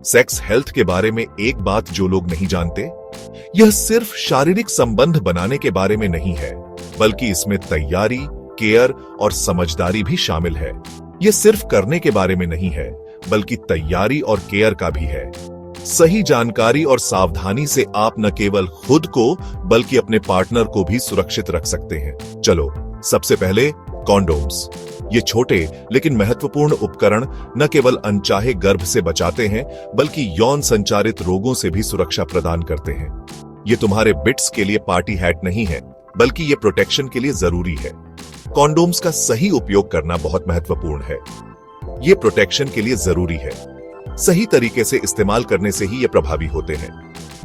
Sex health के बारे में एक बात जो लोग नहीं जानते, यह सिर्फ शारीरिक संबंध बनाने के बारे में नहीं है, बल्कि इसमें तैयारी, केयर और समझदारी भी शामिल है। यह सिर्फ करने के बारे में नहीं है, बल्कि तैयारी और केयर का भी है। सही जानकारी और सावधानी से आप न केवल खुद को बल्कि अपने पार्टनर को भी सुरक्षित रख सकते हैं। चलो, सबसे पहले कॉन्डोम्स। ये छोटे लेकिन महत्वपूर्ण उपकरण न केवल अनचाहे गर्भ से बचाते हैं, बल्कि यौन संचारित रोगों से भी सुरक्षा प्रदान करते हैं। ये तुम्हारे बिट्स के लिए पार्टी हैट नहीं है, बल्कि ये प्रोटेक्शन के लिए जरूरी है। कॉन्डोम्स का सही उपयोग करना बहुत महत्वपूर्ण है। ये प्रोटेक्शन के लिए जरूरी है। सही तरीके से इस्तेमाल करने से ही ये प्रभावी होते हैं।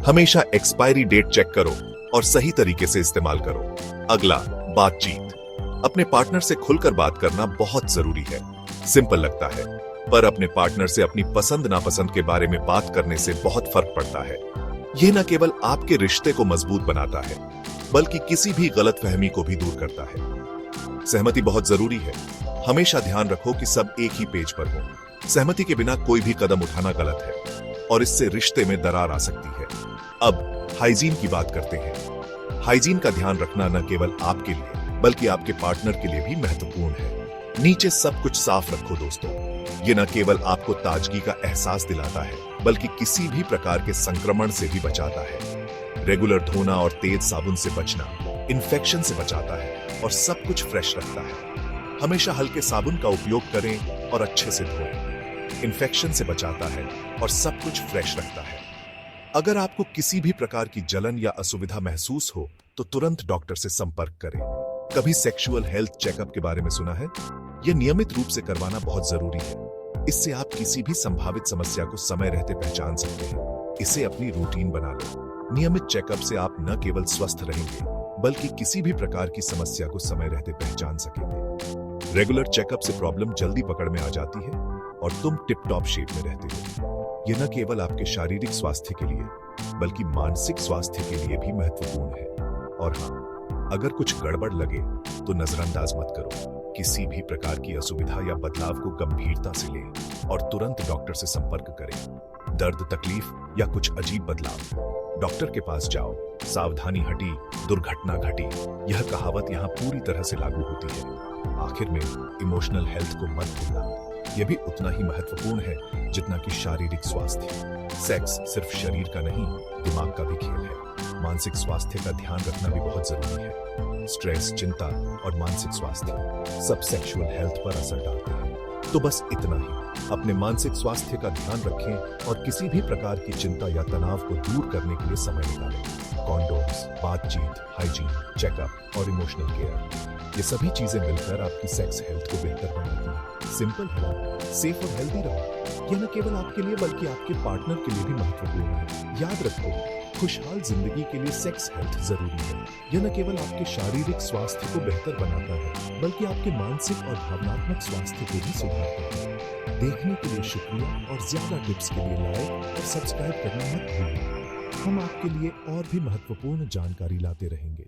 हमेशा एक्सपायरी डेट चेक करो और सही तरीके से इस्तेमाल करो। अगला, बातचीत। अपने पार्टनर से खुलकर बात करना बहुत जरूरी है। सिंपल लगता है, पर अपने पार्टनर से अपनी पसंद नापसंद के बारे में बात करने से बहुत फर्क पड़ता है। यह न केवल आपके रिश्ते को मजबूत बनाता है, बल्कि किसी भी गलतफहमी को भी दूर करता है। सहमति बहुत जरूरी है। हमेशा ध्यान रखो कि सब एक ही पेज पर हो। सहमति के बिना कोई भी कदम उठाना गलत है और इससे रिश्ते में दरार आ सकती है। अब हाइजीन की बात करते हैं। हाइजीन का ध्यान रखना न केवल आपके लिए बल्कि आपके पार्टनर के लिए भी महत्वपूर्ण है। नीचे सब कुछ साफ रखो दोस्तों। ये न केवल आपको ताजगी का एहसास दिलाता है, बल्कि किसी भी प्रकार के संक्रमण से भी बचाता है। रेगुलर धोना और तेज साबुन से बचना इन्फेक्शन से बचाता है और सब कुछ फ्रेश रखता है। हमेशा हल्के साबुन का उपयोग करें और अच्छे से धोएं। इन्फेक्शन से बचाता है और सब कुछ फ्रेश रखता है। अगर आपको किसी भी प्रकार की जलन या असुविधा महसूस हो तो तुरंत डॉक्टर से संपर्क करें। कभी सेक्सुअल हेल्थ चेकअप के बारे में सुना है? यह नियमित रूप से करवाना बहुत जरूरी है। इससे आप किसी भी संभावित समस्या को समय रहते पहचान सकते हैं। इसे अपनी रूटीन बना लें। नियमित चेकअप से आप न केवल स्वस्थ रहेंगे, बल्कि किसी भी प्रकार की समस्या को समय रहते पहचान सकेंगे। रेगुलर चेकअप से प्रॉब्लम जल्दी पकड़ में आ जाती है और तुम टिप टॉप शेप में रहते हो। यह न केवल आपके शारीरिक स्वास्थ्य के लिए, बल्कि मानसिक स्वास्थ्य के लिए भी महत्वपूर्ण है। और हाँ, अगर कुछ गड़बड़ लगे तो नजरअंदाज मत करो। किसी भी प्रकार की असुविधा या बदलाव को गंभीरता से लें और तुरंत डॉक्टर से संपर्क करें। दर्द, तकलीफ या कुछ अजीब बदलाव, डॉक्टर के पास जाओ। सावधानी हटी, दुर्घटना घटी। यह कहावत यहाँ पूरी तरह से लागू होती है। आखिर में, इमोशनल हेल्थ को मत भूलना। यह भी उतना ही महत्वपूर्ण है जितना कि शारीरिक स्वास्थ्य। सेक्स सिर्फ शरीर का नहीं, दिमाग का भी खेल है। मानसिक स्वास्थ्य का ध्यान रखना भी बहुत जरूरी है। स्ट्रेस, चिंता और मानसिक स्वास्थ्य सब सेक्सुअल हेल्थ पर असर डालते हैं। तो बस इतना ही। अपने मानसिक स्वास्थ्य का ध्यान रखें और किसी भी प्रकार की चिंता या तनाव को दूर करने के लिए समय निकालें। कॉन्डोम्स, बातचीत, हाइजीन, चेकअप और इमोशनल केयर, ये सभी चीजें मिलकर आपकी सेक्स हेल्थ को बेहतर बनाती हैं। सिंपल है, सेफ और हेल्दी रहो। यह न केवल आपके लिए बल्कि आपके पार्टनर के लिए भी महत्वपूर्ण है। याद रखो, खुशहाल जिंदगी के लिए सेक्स हेल्थ जरूरी है। यह न केवल आपके शारीरिक स्वास्थ्य को बेहतर बनाता है, बल्कि आपके मानसिक और भावनात्मक स्वास्थ्य को भी सुधारता है। देखने के लिए शुक्रिया और ज्यादा टिप्स के लिए लाइक और सब्सक्राइब करना मत भूलिए। हम आपके लिए और भी महत्वपूर्ण जानकारी लाते रहेंगे।